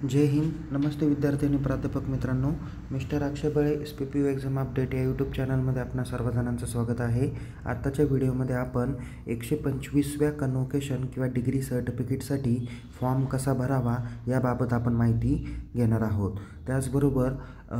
जय हिंद. नमस्ते विद्यार्थी आणि प्राध्यापक मित्रांनो. मिस्टर अक्षय बळे SPPU एक्झाम अपडेट या यूट्यूब चॅनलमध्ये आपणा सर्वजणांचं स्वागत आहे. आत्ताच्या व्हिडिओमध्ये आपण 125व्या कन्व्होकेशन किंवा डिग्री सर्टिफिकेटसाठी फॉर्म कसा भरावा याबाबत आपण माहिती घेणार आहोत. त्याचबरोबर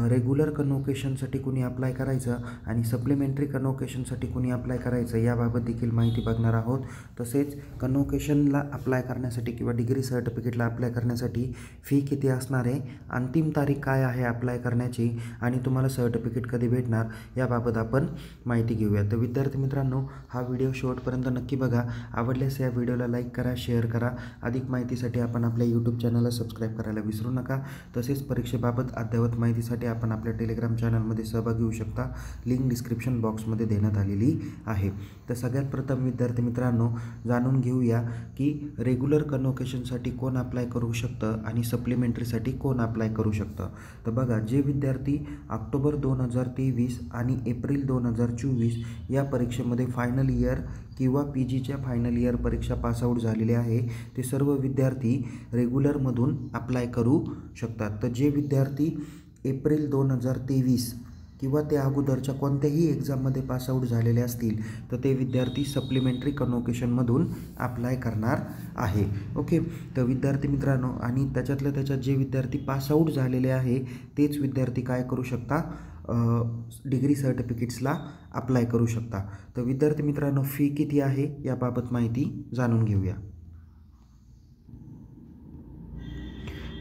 रेग्युलर कन्व्होकेशनसाठी कुणी अप्लाय करायचं आणि सप्लिमेंटरी कन्व्होकेशनसाठी कुणी अप्लाय करायचं याबाबत देखील माहिती बघणार आहोत. तसेच कन्व्होकेशनला अप्लाय करण्यासाठी किंवा डिग्री सर्टिफिकेटला अप्लाय करण्यासाठी फी किती असणार आहे, अंतिम तारीख काय आहे अप्लाय करण्याची आणि तुम्हाला सर्टिफिकेट कधी भेटणार याबाबत आपण माहिती घेऊया. तर विद्यार्थी मित्रांनो, हा व्हिडिओ शेवटपर्यंत नक्की बघा. आवडल्यास या व्हिडिओला लाईक करा, शेअर करा. अधिक माहितीसाठी आपण आपल्या यूट्यूब चॅनलला सबस्क्राईब करायला विसरू नका. तसेच परीक्षेबाबत अद्ययावत माहितीसाठी आपण आपल्या टेलिग्राम चॅनलमध्ये सहभागी होऊ शकता. लिंक डिस्क्रिप्शन बॉक्समध्ये देण्यात आलेली आहे. तर सगळ्यात प्रथम विद्यार्थी मित्रांनो, जाणून घेऊया की रेग्युलर कन्व्होकेशनसाठी कोण अप्लाय करू शकतं आणि सप्लिमेंटरीसाठी कोण अप्लाय करू शकतं. तर बघा, जे विद्यार्थी ऑक्टोबर 2023 आणि एप्रिल 2024 या परीक्षेमध्ये फायनल इयर किंवा PGच्या फायनल इयर परीक्षा पासआउट झालेले आहे ते सर्व विद्यार्थी रेग्युलरमधून अप्लाय करू शकतात. तर जे विद्यार्थी एप्रिल 2023 किंवा त्या अगोदरच्या कोणत्याही एक्झाममध्ये पासआउट झालेले असतील तर ते विद्यार्थी सप्लिमेंटरी कन्व्होकेशनमधून अप्लाय करणार आहे. ओके. तर विद्यार्थी मित्रांनो, आणि त्याच्यात जे विद्यार्थी पासआउट झालेले आहे तेच विद्यार्थी काय करू शकता, डिग्री सर्टिफिकेट्सला अप्लाय करू शकता. तर विद्यार्थी मित्रांनो, फी किती आहे याबाबत माहिती जाणून घेऊया.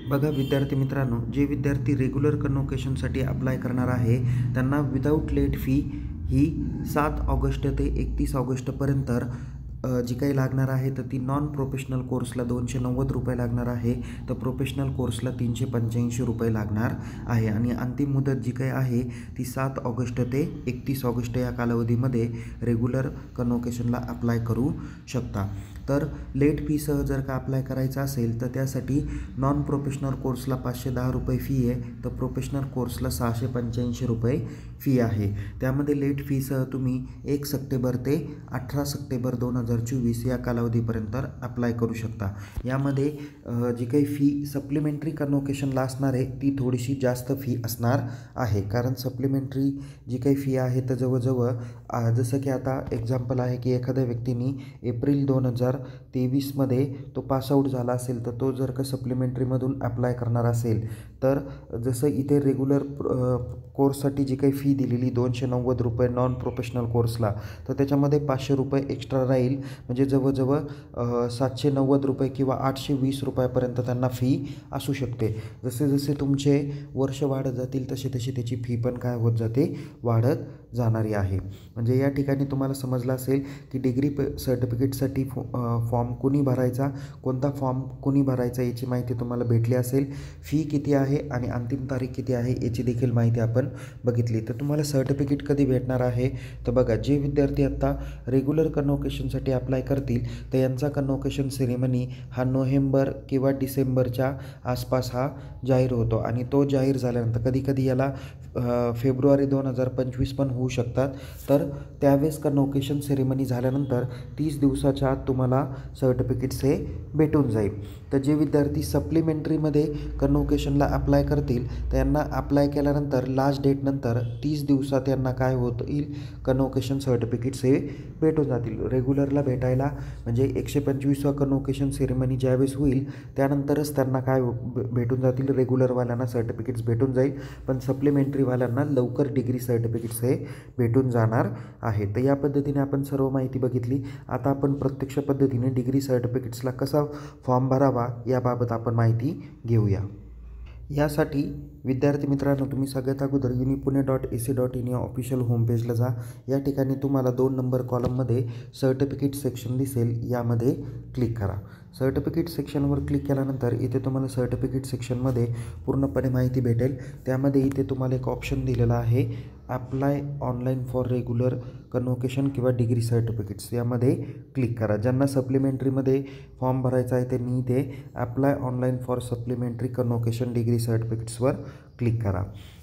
बघा विद्यार्थी मित्रांनो, जे विद्यार्थी रेग्युलर कन्व्होकेशनसाठी अप्लाय करणार आहे त्यांना विदाऊट लेट फी ही 7 ऑगस्ट ते 31 ऑगस्टपर्यंत जी काही लागणार आहे तर ती नॉन प्रोफेशनल कोर्सला 290 रुपये लागणार आहे. तर प्रोफेशनल कोर्सला 385 रुपये लागणार आहे. आणि अंतिम मुदत जी काही आहे ती 7 ऑगस्ट ते 31 ऑगस्ट या कालावधीमध्ये रेग्युलर कन्व्होकेशनला अप्लाय करू शकता. तर लेट फीसह जर का अप्लाय करायचं असेल तर त्यासाठी नॉन प्रोफेशनल कोर्सला 510 रुपये फी आहे, तर प्रोफेशनल कोर्सला 685 रुपये फी आहे. त्यामध्ये लेट फीसह तुम्ही 1 सप्टेंबर ते 18 सप्टेंबर 2024 या कालावधीपर्यंत अप्लाय करू शकता. यामध्ये जी काही फी सप्लिमेंटरी कन्व्होकेशनला असणार आहे ती थोडीशी जास्त फी असणार आहे. कारण सप्लिमेंटरी जी काही फी आहे तर जवळजवळ जसं की आता एक्झाम्पल आहे की एखाद्या व्यक्तीने एप्रिल 2023मध्ये तो पासआउट झाला असेल तर तो जर का सप्लिमेंटरीमधून अप्लाय करणार असेल तर जसं इथे रेग्युलर कोर्ससाठी जी काही फी दिलेली 290 रुपये नॉन प्रोफेशनल कोर्सला, तर त्याच्यामध्ये 500 रुपये एक्स्ट्रा राहील. म्हणजे जवळजवळ 790 रुपये किंवा 820 रुपयापर्यंत त्यांना फी असू शकते. जसे जसे तुमचे वर्ष वाढत जातील तशी त्याची फी पण काय होत जाते, वाढत जाणारी आहे. म्हणजे या ठिकाणी तुम्हाला समजलं असेल की डिग्री सर्टिफिकेटसाठी फॉर्म कुणी भरायचा, कोणता फॉर्म कुणी भरायचा याची माहिती तुम्हाला भेटली असेल. फी किती आहे आणि अंतिम तारीख किती आहे याची देखील माहिती आपण बघितली. तर तुम्हाला सर्टिफिकेट कधी भेटणार आहे, तर बघा, जे विद्यार्थी आत्ता रेग्युलर कन्व्होकेशनसाठी अप्लाय करतील तर यांचा कन्व्होकेशन सेरेमनी हा नोव्हेंबर किंवा डिसेंबरच्या आसपास हा जाहीर होतो. आणि तो जाहीर झाल्यानंतर कधीकधी याला फेब्रुवारी 2025 पण होऊ शकतात. तर त्यावेळेस कन्व्होकेशन सेरेमनी झाल्यानंतर 30 दिवसाच्या आत तुम्हाला सर्टिफिकेट्स हे भेटून जाईल. तर जे विद्यार्थी सप्लिमेंटरीमध्ये कन्व्होकेशनला अप्लाय करतील त्यांना अप्लाय केल्यानंतर लास्ट डेटनंतर 30 दिवसात यांना काय होईल, कन्व्होकेशन सर्टिफिकेट्स हे भेटून जातील. रेग्युलरला भेटायला म्हणजे 125वा कन्व्होकेशन सेरेमनी ज्यावेळेस होईल त्यानंतरच त्यांना काय भेटून जातील, रेग्युलरवाल्यांना सर्टिफिकेट्स भेटून जाईल. पण सप्लिमेंटरीवाल्यांना लवकर डिग्री सर्टिफिकेट्स हे भेटून जाणार आहे. तर या पद्धतीने आपण सर्व माहिती बघितली. आता आपण प्रत्यक्ष पद्धतीने डिग्री सर्टिफिकेट्सला कसा फॉर्म भरावा याबाबत आपण माहिती घेऊया. यासाठी विद्यार्थी मित्रांनो, तुम्ही सगळ्यात अगोदर unipune.ac.in या ऑफिशियल होमपेजला जा. या ठिकाणी तुम्हाला 2 नंबर कॉलममध्ये सर्टिफिकेट सेक्शन दिसेल, यामध्ये क्लिक करा. सर्टिफिकेट सेक्शनवर क्लिक केल्यानंतर इथे तुम्हाला सर्टिफिकेट सेक्शनमध्ये पूर्णपणे माहिती भेटेल. त्यामध्ये इथे तुम्हाला एक ऑप्शन दिलेला आहे, अप्लाय ऑनलाईन फॉर रेग्युलर कन्व्होकेशन किंवा डिग्री सर्टिफिकेट्स, यामध्ये क्लिक करा. ज्यांना सप्लिमेंटरीमध्ये फॉर्म भरायचा आहे त्यांनी इथे apply online for supplementary convocation degree सर्टिफिकेट्सवर क्लिक करा.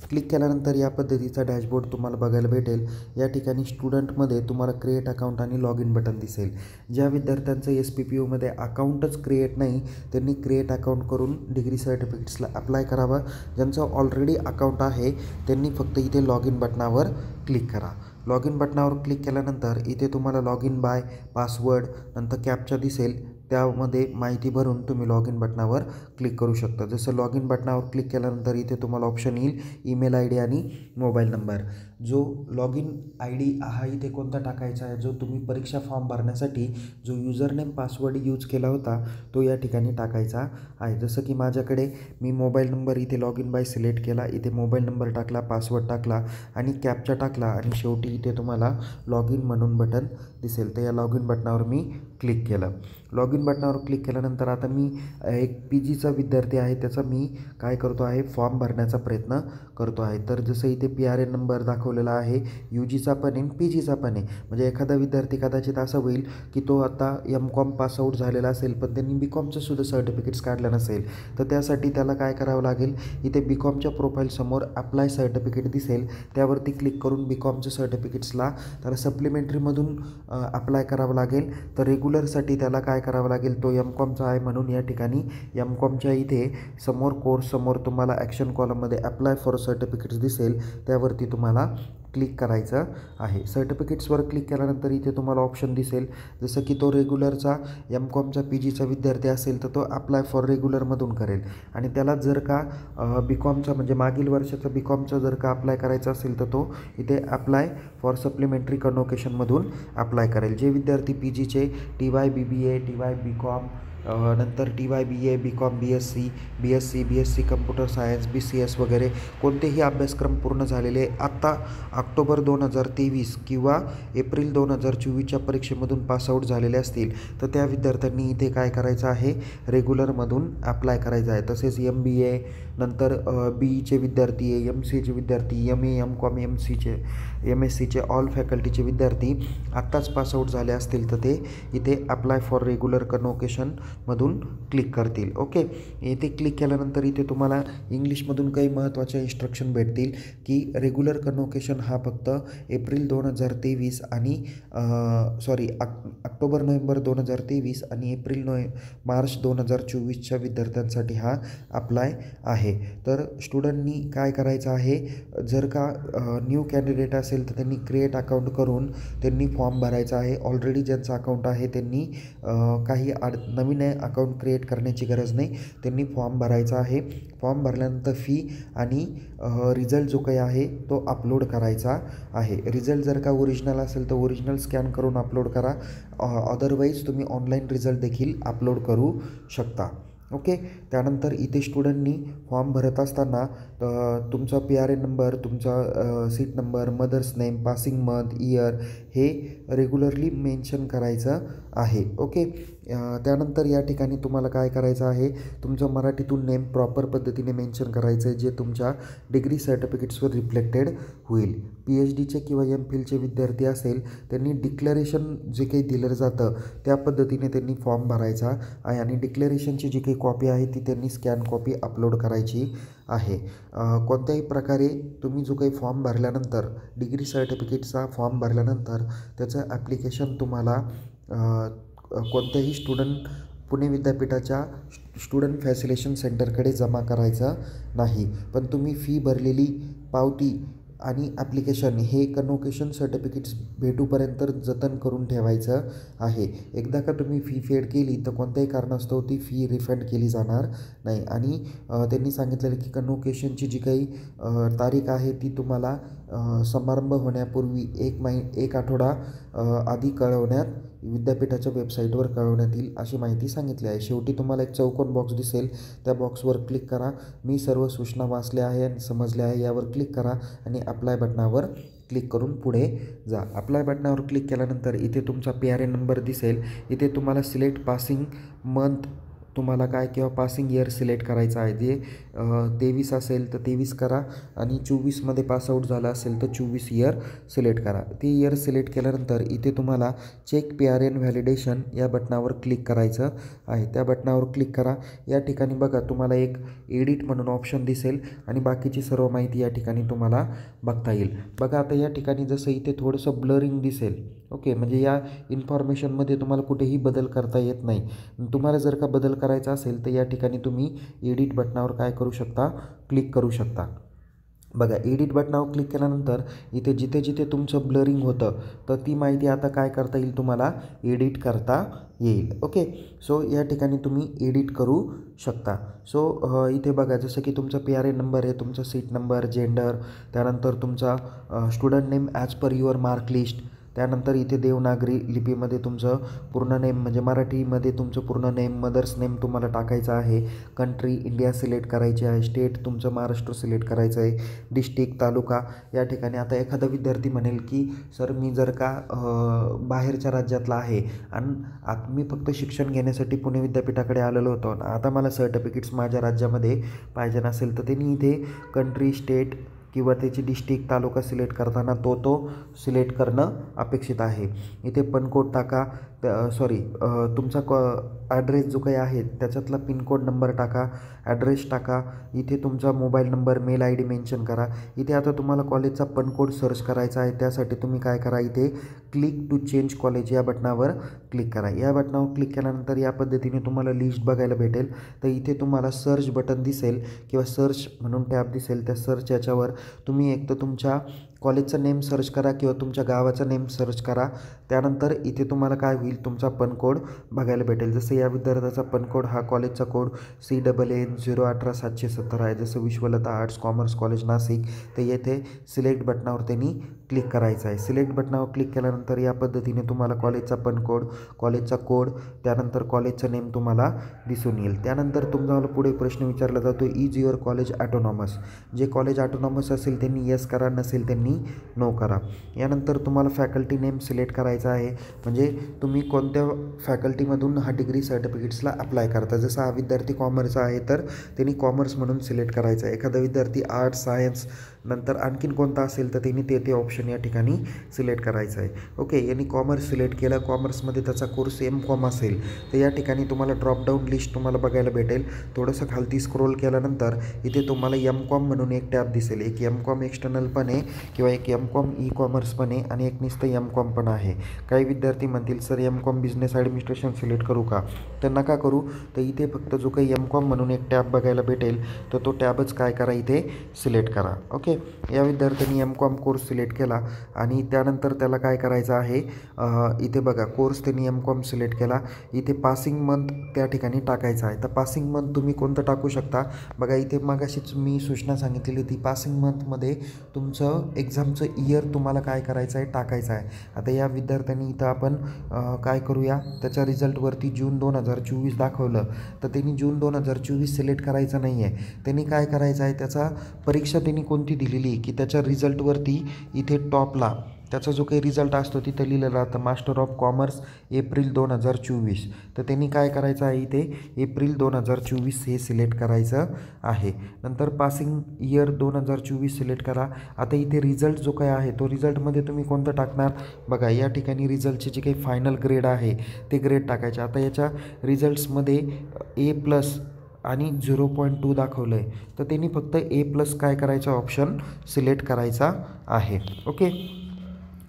क्लिक केल्यानंतर या पद्धतीचा डॅशबोर्ड तुम्हाला बघायला भेटेल. या ठिकाणी स्टुडंटमध्ये तुम्हाला क्रिएट अकाउंट आणि लॉग इन बटन दिसेल. ज्या विद्यार्थ्यांचं SPPUमध्ये अकाउंटच क्रिएट नाही त्यांनी क्रिएट अकाउंट करून डिग्री सर्टिफिकेट्सला अप्लाय करावं. ज्यांचं ऑलरेडी अकाउंट आहे त्यांनी फक्त इथे लॉग इन बटनावर क्लिक करा. लॉग इन बटनावर क्लिक केल्यानंतर इथे तुम्हाला लॉग इन बाय पासवर्ड नंतर कॅप्चा दिसेल. त्यामध्ये माहिती भरून तुम्ही लॉग इन बटनावर क्लिक करू शकता. जसं लॉग इन बटनावर क्लिक केल्यानंतर इथे तुम्हाला ऑप्शन येईल ईमेल ID आणि मोबाईल नंबर. जो लॉग इन ID हा इथे कोणता टाकायचा आहे, जो तुम्ही परीक्षा फॉर्म भरण्यासाठी जो युजरनेम पासवर्ड यूज केला होता तो या ठिकाणी टाकायचा आहे. जसं की माझ्याकडे मी मोबाईल नंबर इथे लॉग इन बाय सिलेक्ट केला. इथे मोबाईल नंबर टाकला, पासवर्ड टाकला आणि कॅप्चा टाकला आणि शेवटी इथे तुम्हाला लॉग इन म्हणून बटन दिसेल. तर या लॉग इन बटनावर मी क्लिक केलं. लॉग इन बटनावर क्लिक केल्यानंतर आता मी एक PGचा विद्यार्थी आहे, त्याचा मी काय करतो आहे फॉर्म भरण्याचा प्रयत्न करतो आहे. तर जसं इथे PRN नंबर दाखवलेला आहे, UGचा पण आहे PGचा पण आहे. म्हणजे एखादा विद्यार्थी कदाचित असं होईल की तो आता MCOM पासआउट झालेला असेल पण त्यांनी BCOMचं सुद्धा सर्टिफिकेट्स काढलं नसेल. तर त्यासाठी त्याला काय करावं लागेल, इथे BCOMच्या प्रोफाईलसमोर अप्लाय सर्टिफिकेट दिसेल, त्यावरती क्लिक करून BCOMच्या सर्टिफिकेट्सला त्याला सप्लिमेंटरीमधून अप्लाय करावं लागेल. तर रेग्युलरसाठी त्याला काय करावं लागेल, तो MCOMचा आहे म्हणून या ठिकाणी MCOMच्या इथे समोर कोर्स समोर तुम्हाला ॲक्शन कॉलममध्ये अप्लाय फॉर सर्टिफिकेट्स दिसेल, त्यावरती तुम्हाला क्लिक करायचं आहे. सर्टिफिकेट्सवर क्लिक केल्यानंतर इथे तुम्हाला ऑप्शन दिसेल. जसं की तो रेग्युलरचा MCOMचा PGचा विद्यार्थी असेल तर तो अप्लाय फॉर रेग्युलरमधून करेल आणि त्याला जर का BCOMचा म्हणजे मागील वर्षाचा BCOMचा जर का अप्लाय करायचा असेल तर तो इथे अप्लाय फॉर सप्लिमेंटरी कन्वोकेशनमधून अप्लाय करेल. जे विद्यार्थी PGचे TY BBA TY BCOM नंतर TY BA BCOM BSc computer science BCS वगैरे कोणतेही अभ्यासक्रम पूर्ण झालेले आत्ता ऑक्टोबर 2023 किंवा एप्रिल 2024च्या परीक्षेमधून पासआउट झालेले असतील तर त्या विद्यार्थ्यांनी इथे काय करायचं आहे, रेग्युलरमधून अप्लाय करायचं आहे. तसेच MBA नंतर BEचे विद्यार्थी MCAचे विद्यार्थी MA MCOM MSCचे ऑल फॅकल्टीचे विद्यार्थी आत्ताच पासआउट झाले असतील तर ते इथे अप्लाय फॉर रेग्युलर कन्वोकेशनमधून क्लिक करतील. ओके, इथे क्लिक केल्यानंतर इथे तुम्हाला इंग्लिशमधून काही महत्त्वाच्या इन्स्ट्रक्शन भेटतील की रेग्युलर कन्वोकेशन हा फक्त एप्रिल 2023 आणि ऑक्टोबर नोव्हेंबर 2023 आणि मार्च 2024च्या विद्यार्थ्यांसाठी हा अप्लाय आहे. तर स्टुडंटनी काय करायचं आहे, जर का न्यू कॅन्डिडेट असेल तर त्यांनी क्रिएट अकाउंट करून त्यांनी फॉर्म भरायचा आहे. ऑलरेडी ज्यांचं अकाउंट आहे त्यांनी काही नवीन अकाउंट क्रिएट करण्याची गरज नाही, त्यांनी फॉर्म भरायचा आहे. फॉर्म भरल्यानंतर फी आणि रिझल्ट जो काही आहे तो अपलोड करायचा आहे. रिझल्ट जर का ओरिजिनल असेल तर ओरिजिनल स्कॅन करून अपलोड करा, अदरवाईज तुम्ही ऑनलाईन रिझल्ट देखील अपलोड करू शकता. ओके, त्यानंतर इथे स्टुडंटनी फॉर्म भरत असताना तुमचा PRN नंबर, तुमचा seat number, mother's name, passing month, year हे रेग्युलरली मेन्शन करायचं आहे. ओके, त्यानंतर या ठिकाणी तुम्हाला काय करायचं आहे, तुमचं मराठीतून नेम प्रॉपर पद्धतीने मेन्शन करायचं आहे, जे तुमच्या डिग्री सर्टिफिकेट्सवर रिफ्लेक्टेड होईल. PhDचे किंवा MPhilचे विद्यार्थी असेल त्यांनी डिक्लरेशन जे काही दिलं जातं त्या पद्धतीने त्यांनी फॉर्म भरायचा आहे आणि डिक्लरेशनची जी काही कॉपी आहे ती त्यांनी स्कॅन कॉपी अपलोड करायची आहे. कोणत्याही प्रकारे तुम्ही जो काही फॉर्म भरल्यानंतर डिग्री सर्टिफिकेटचा फॉर्म भरल्यानंतर त्याचं ॲप्लिकेशन तुम्हाला कोणत्याही पुणे विद्यापीठाच्या स्टुडंट फॅसिलेशन सेंटरकडे जमा करायचं नाही, पण तुम्ही फी भरलेली पावती आणि ॲप्लिकेशन हे कन्वोकेशन सर्टिफिकेट्स भेटूपर्यंत जतन करून ठेवायचं आहे. एकदा का तुम्ही फी पेड केली तर कोणत्याही कारणास्तव ती फी रिफंड केली जाणार नाही. आणि त्यांनी सांगितलेलं की कन्वोकेशनची जी काही तारीख आहे ती तुम्हाला समारंभ होण्यापूर्वी एक आठवडा आधी कळवण्यात विद्यापीठाच्या वेबसाईटवर कळवण्यात येईल अशी माहिती सांगितली आहे. शेवटी तुम्हाला एक चौकोन बॉक्स दिसेल, त्या बॉक्सवर क्लिक करा. मी सर्व सूचना वाचल्या आहे आणि समजल्या आहे यावर क्लिक करा आणि अप्लाय बटनावर क्लिक करून पुढे जा. अप्लाय बटनावर क्लिक केल्यानंतर इथे तुमचा PRN नंबर दिसेल. इथे तुम्हाला सिलेक्ट पासिंग मंथ तुम्हाला काय किंवा पासिंग इयर सिलेक्ट करायचं आहे. जे 23 असेल तर 23 करा आणि 24मध्ये पासआउट झाला असेल तर 24 इयर सिलेक्ट करा. ती इयर सिलेक्ट केल्यानंतर इथे तुम्हाला चेक PRN व्हॅलिडेशन या बटनावर क्लिक करायचं आहे. त्या बटनावर क्लिक करा. या ठिकाणी बघा तुम्हाला एक एडिट म्हणून ऑप्शन दिसेल आणि बाकीची सर्व माहिती या ठिकाणी तुम्हाला बघता येईल. बघा आता या ठिकाणी जसं इथे थोडंसं ब्लरिंग दिसेल. ओके, म्हणजे या इन्फॉर्मेशनमध्ये तुम्हाला कुठेही बदल करता येत नाही. तुम्हाला जर का बदल करायचा असेल तर या ठिकाणी तुम्ही एडिट बटनावर काय करू शकता, क्लिक करू शकता. बघा एडिट बटनावर क्लिक केल्यानंतर इथे जिथे जिथे तुमचं ब्लरिंग होतं तर ती माहिती आता काय करता येईल, तुम्हाला एडिट करता येईल. ओके, सो या ठिकाणी तुम्ही एडिट करू शकता. सो इथे बघा जसं की तुमचा PRN नंबर आहे, तुमचा सीट नंबर, जेंडर, त्यानंतर तुमचा student name as per your mark list, त्यानंतर इथे देवनागरी लिपीमध्ये तुमचं पूर्ण नेम म्हणजे मराठीमध्ये तुमचं पूर्ण नेम, मदर्स नेम तुम्हाला टाकायचं आहे, कंट्री इंडिया सिलेक्ट करायची आहे, स्टेट तुमचं महाराष्ट्र सिलेक्ट करायचं आहे, डिस्ट्रिक्ट, तालुका. या ठिकाणी आता एखादा विद्यार्थी म्हणेल की सर मी जर का बाहेरच्या राज्यातला आहे आणि मी फक्त शिक्षण घेण्यासाठी पुणे विद्यापीठाकडे आलेलो होतो, आता मला सर्टिफिकेट्स माझ्या राज्यामध्ये पाहिजे नसेल तर त्यांनी इथे कंट्री, स्टेट किंवा त्याची डिस्ट्रिक्ट, तालुका सिलेक्ट करताना तो सिलेक्ट करणं अपेक्षित आहे. इथे पिनकोड टाका, तुमचा ॲड्रेस जो काही आहे त्याच्यातला पिनकोड नंबर टाका, ॲड्रेस टाका, इथे तुमचा mobile number, mail ID mention करा. इथे आता तुम्हाला कॉलेजचा पिनकोड सर्च करायचा आहे. त्यासाठी तुम्ही काय करा, इथे क्लिक टू चेंज कॉलेज या बटनावर क्लिक करा. या बटनावर क्लिक केल्यानंतर या पद्धतीने तुम्हाला लिस्ट बघायला भेटेल. तर इथे तुम्हाला सर्च बटन दिसेल किंवा सर्च म्हणून टॅब दिसेल. त्या सर्च याच्यावर तुम्ही एक तर तुमच्या कॉलेजचं नेम सर्च करा किंवा तुमच्या गावाचं नेम सर्च करा. त्यानंतर इथे तुम्हाला काय होईल, तुमचा पिनकोड बघायला भेटेल. जसं या विद्यार्थ्याचा पिनकोड हा कॉलेजचा कोड CAAN 018770 आहे. जसं विश्वलता आर्ट्स कॉमर्स कॉलेज नाशिक. तर येथे सिलेक्ट बटनावर त्यांनी क्लिक करायचं आहे. सिलेक्ट बटनावर क्लिक केल्यानंतर या पद्धतीने तुम्हाला कॉलेजचा पिनकोड, कॉलेजचा कोड, त्यानंतर कॉलेजचं नेम तुम्हाला दिसून येईल. त्यानंतर तुम्हाला पुढे प्रश्न विचारला जातो, इज युअर कॉलेज ॲटोनॉमस. जे कॉलेज ॲटोनॉमस असेल त्यांनी येस करा, नसेल त्यांनी नो करा. यानंतर तुम्हाला फॅकल्टी नेम सिलेक्ट करायचा आहे, म्हणजे तुम्ही कोणत्या फॅकल्टीमधून हा डिग्री सर्टिफिकेट्सला अप्लाय करता. जसं हा विद्यार्थी कॉमर्सचा आहे तर त्यांनी कॉमर्स म्हणून सिलेक्ट करायचं आहे. एखादा विद्यार्थी आर्ट्स, सायन्स नंतर आणखीन कोणता असेल तर त्यांनी ते ऑप्शन या ठिकाणी सिलेक्ट करायचं आहे. ओके, यांनी कॉमर्स सिलेक्ट केलं, कॉमर्समध्ये त्याचा कोर्स MCOM असेल तर या ठिकाणी तुम्हाला ड्रॉपडाऊन लिस्ट तुम्हाला बघायला भेटेल. थोडंसं खालती स्क्रोल केल्यानंतर इथे तुम्हाला MCOM म्हणून एक टॅब दिसेल. एक MCOM एक्सटर्नल पण आहे किंवा एक MCOM ई-कॉमर्स पण आहे आणि एक नुसतं MCOM पण आहे. काही विद्यार्थी म्हणतील sir MCOM business administration select करू का, तर नका करू. तर इथे फक्त जो काही MCOM म्हणून एक टॅब बघायला भेटेल तर तो टॅबच काय करा, इथे सिलेक्ट करा. ओके, या विद्यार्थ्यांनी MCOM कोर्स सिलेक्ट केला आणि त्यानंतर त्याला काय करायचं आहे, इथे बघा कोर्स त्यांनी MCOM सिलेक्ट केला. इथे पासिंग मंथ त्या ठिकाणी टाकायचं आहे. तर पासिंग मंथ तुम्ही कोणतं टाकू शकता. बघा इथे मगाशीच मी सूचना सांगितलेली होती, पासिंग मंथमध्ये तुमचं एक्झामचं इयर तुम्हाला काय करायचं आहे, टाकायचं आहे. आता या विद्यार्थ्यांनी इथं आपण काय करूया, त्याच्या रिझल्टवरती जून 2024 दाखवलं तर त्यांनी जून 2024 सिलेक्ट करायचं नाही आहे. त्यांनी काय करायचं आहे, त्याचा परीक्षा त्यांनी कोणती दिलेली की त्याच्या रिझल्टवरती इथे टॉपला त्याचा जो काही रिझल्ट असतो तिथे लिहिलेलं राहतं मास्टर ऑफ कॉमर्स एप्रिल 2024. तर त्यांनी काय करायचं आहे, इथे एप्रिल 2024 हे सिलेक्ट करायचं आहे. नंतर पासिंग इयर 2024 सिलेक्ट करा. आता इथे रिझल्ट जो काय आहे तो रिझल्टमध्ये तुम्ही कोणतं टाकणार. बघा या ठिकाणी रिझल्टचे जे काही फायनल ग्रेड आहे ते ग्रेड टाकायचे. आता याच्या रिझल्ट्समध्ये A+ आणि 0.2 दाखवलं आहे तर त्यांनी फक्त A+ काय करायचं ऑप्शन सिलेक्ट करायचा आहे. ओके,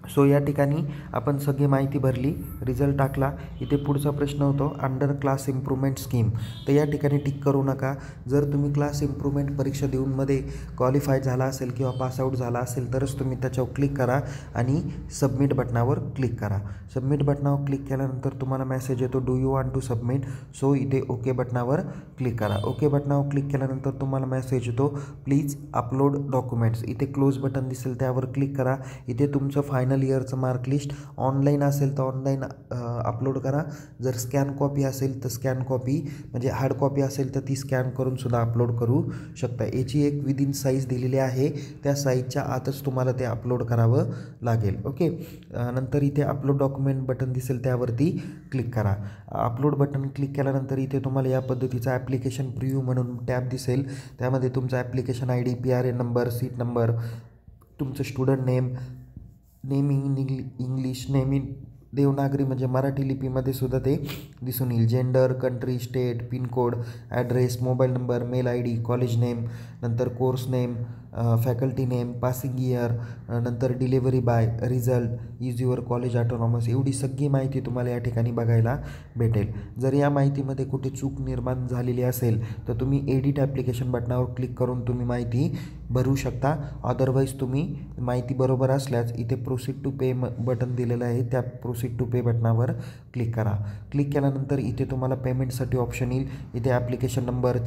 सो या ठिकाणी आपण सगळी माहिती भरली, रिझल्ट टाकला. इथे पुढचा प्रश्न होतो अंडर क्लास इम्प्रूव्हमेंट स्कीम. तर या ठिकाणी टिक करू नका. जर तुम्ही क्लास इम्प्रूव्हमेंट परीक्षा देऊन मध्ये क्वालिफाय झाला असेल किंवा पासआउट झाला असेल तरच तुम्ही त्याच्यावर क्लिक करा आणि सबमिट बटनावर क्लिक करा. सबमिट बटनावर क्लिक केल्यानंतर तुम्हाला मेसेज येतो, do you want to submit. So इथे ओके बटनावर क्लिक करा. ओके बटनावर क्लिक केल्यानंतर तुम्हाला मेसेज येतो, प्लीज अपलोड डॉक्युमेंट्स. इथे क्लोज बटन दिसेल त्यावर क्लिक करा. इथे तुमचं फायनल फायनल इयरचं मार्कलिस्ट ऑनलाईन असेल तर ऑनलाईन अपलोड करा. जर स्कॅन कॉपी असेल तर स्कॅन कॉपी म्हणजे हार्ड कॉपी असेल तर ती स्कॅन करून सुद्धा अपलोड करू शकता. याची एक विदिन साईज दिलेली आहे, त्या साईजच्या आतच तुम्हाला ते अपलोड करावं लागेल. ओके. नंतर इथे अपलोड डॉक्युमेंट बटन दिसेल, त्यावरती क्लिक करा. अपलोड बटन क्लिक केल्यानंतर इथे तुम्हाला या पद्धतीचा ॲप्लिकेशन प्रिव्ह्यू म्हणून टॅब दिसेल. त्यामध्ये तुमचा application ID, PRA number, seat number, तुमचं student name English, name in Devanagari म्हणजे मराठी लिपीमध्ये सुद्धा ते दिसून येईल. Gender, country, state, pincode, address, mobile number, mail ID, college name, नंतर course name, faculty name, passing year, नंतर delivery by, result, is your college autonomous, एवढी सगळी माहिती तुम्हाला या ठिकाणी बघायला भेटेल. जर या माहितीमध्ये कुठे चूक निर्माण झालेली असेल तर तुम्ही एडिट ॲप्लिकेशन बटनावर क्लिक करून तुम्ही माहिती भरू शकता. अदरवाईज तुम्ही माहिती बरोबर असल्यास इथे प्रोसीड टू पे बटन दिलेलं आहे, त्या प्रोसीड टू पे बटनावर क्लिक करा. क्लिक केल्यानंतर इथे तुम्हाला पेमेंटसाठी ऑप्शन येईल. इथे ॲप्लिकेशन नंबर,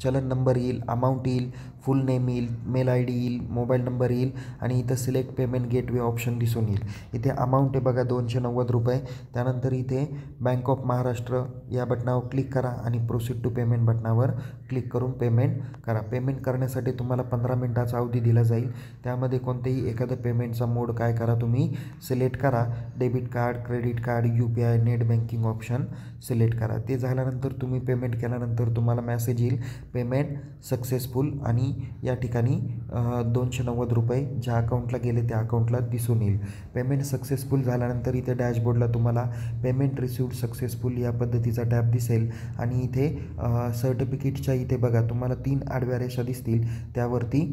चलन नंबर येईल, अमाऊंट येईल, फुल नेम येईल, मेल ID येईल, मोबाईल नंबर येईल आणि इथं सिलेक्ट पेमेंट गेटवे ऑप्शन दिसून येईल. इथे अमाऊंट आहे बघा ₹290. त्यानंतर इथे बँक ऑफ महाराष्ट्र या बटनावर क्लिक करा आणि प्रोसीड टू पेमेंट बटनावर क्लिक करून पेमेंट करा. पेमेंट करण्यासाठी तुम्हाला 15 मिनिटाचा अवधी दिला जाईल. त्यामध्ये कोणतेही एखादं पेमेंटचा मोड काय करा, तुम्ही सिलेक्ट करा. Debit card, credit card, UPI, net banking option select करा. ते झाल्यानंतर तुम्ही पेमेंट केल्यानंतर तुम्हाला मेसेज येईल पेमेंट सक्सेसफुल आणि या ठिकाणी ₹290 ज्या अकाउंटला गेले त्या अकाउंटला दिसून येईल. पेमेंट सक्सेसफुल झाल्यानंतर इथे डॅशबोर्डला तुम्हाला पेमेंट रिसिव्ड सक्सेसफुल या पद्धतीचा टॅब दिसेल आणि इथे सर्टिफिकेटच्या इथे बघा तुम्हाला 3 आडव्या रेषा दिसतील, त्यावरती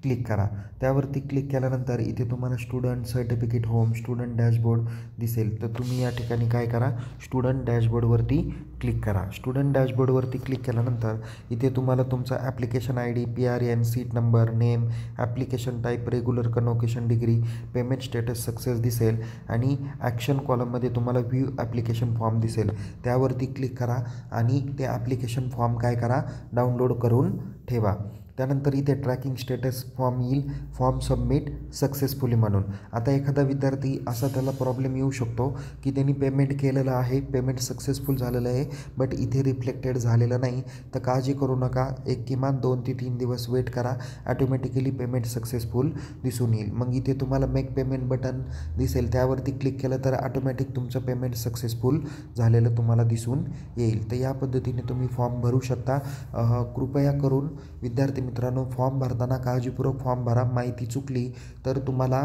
क्लिक करा. त्यावरती क्लिक केल्यानंतर इथे तुम्हाला student certificate home, student dashboard दिसेल. तर तुम्ही या ठिकाणी काय करा, स्टुडंट डॅशबोर्डवरती क्लिक करा. स्टुडंट डॅशबोर्डवरती क्लिक केल्यानंतर इथे तुम्हाला तुमचा ॲप्लिकेशन ID, PRA आणि seat number, name, application type, regular convocation degree, payment status success दिसेल आणि ॲक्शन कॉलममध्ये तुम्हाला व्ह्यू ॲप्लिकेशन फॉर्म दिसेल. त्यावरती क्लिक करा आणि ते ॲप्लिकेशन फॉर्म काय करा, डाउनलोड करून ठेवा. त्यानंतर इथे ट्रॅकिंग स्टेटस फॉर्म येईल, फॉर्म सबमिट सक्सेसफुली म्हणून. आता एखादा विद्यार्थी असा त्याला प्रॉब्लेम येऊ शकतो की त्यांनी पेमेंट केलेलं आहे, पेमेंट सक्सेसफुल झालेलं आहे, बट इथे रिफ्लेक्टेड झालेलं नाही. तर काळजी करू नका, एक किमान 2 ते 3 दिवस वेट करा, ॲटोमॅटिकली पेमेंट सक्सेसफुल दिसून येईल. मग इथे तुम्हाला मेक पेमेंट बटन दिसेल, त्यावरती क्लिक केलं तर ऑटोमॅटिक तुमचं पेमेंट सक्सेसफुल झालेलं तुम्हाला दिसून येईल. तर या पद्धतीने तुम्ही फॉर्म भरू शकता. कृपया करून विद्यार्थी मित्रांनो, फॉर्म भरताना काळजीपूर्वक फॉर्म भरा. माहिती चुकली तर तुम्हाला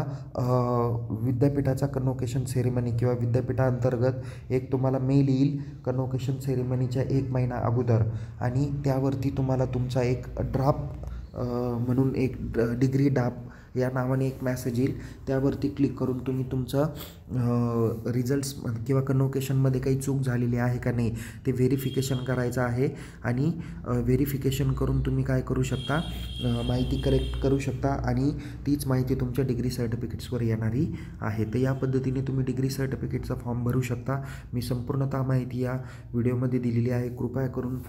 विद्यापीठाचा कन्व्होकेशन सेरेमनी किंवा विद्यापीठाअंतर्गत एक तुम्हाला मेल येईल कन्व्होकेशन सेरेमनीच्या 1 महिना अगोदर आणि त्यावरती तुम्हाला तुमचा एक ड्राफ्ट म्हणून एक डिग्री ड्राफ्ट या नावाने एक मेसेज येईल. त्यावरती क्लिक करून तुम्ही तुमचं रिझल्ट्स किंवा कन्व्होकेशनमध्ये काही चूक झालेली आहे का नाही ते व्हेरिफिकेशन करायचं आहे आणि व्हेरिफिकेशन करून तुम्ही काय करू शकता, माहिती करेक्ट करू शकता आणि तीच माहिती तुमच्या डिग्री सर्टिफिकेट्सवर येणारी आहे. तर या पद्धतीने तुम्ही डिग्री सर्टिफिकेटचा फॉर्म भरू शकता. मी संपूर्णतः माहिती या व्हिडिओमध्ये दिलेली आहे. कृपया करून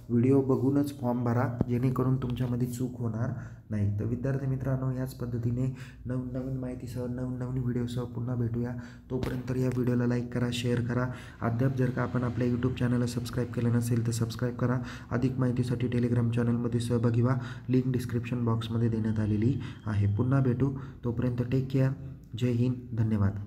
व्हिडिओ बघूनच फॉर्म भरा, जेणेकरून तुमच्यामध्ये चूक होणार नाही. तर विद्यार्थी मित्रांनो, याच पद्धतीने नवीन माहितीसह नवीन व्हिडिओसह पुन्हा भेटूया. तोपर्यंत या व्हिडिओला लाईक करा, शेअर करा. अद्याप जर का आपण आपल्या यूट्यूब चॅनलला सबस्क्राईब केलं नसेल तर सबस्क्राईब करा. अधिक माहितीसाठी टेलिग्राम चॅनलमध्ये सहभागी व्हा. लिंक डिस्क्रिप्शन बॉक्समध्ये देण्यात आलेली आहे. पुन्हा भेटू, तोपर्यंत टेक केअर. जय हिंद, धन्यवाद.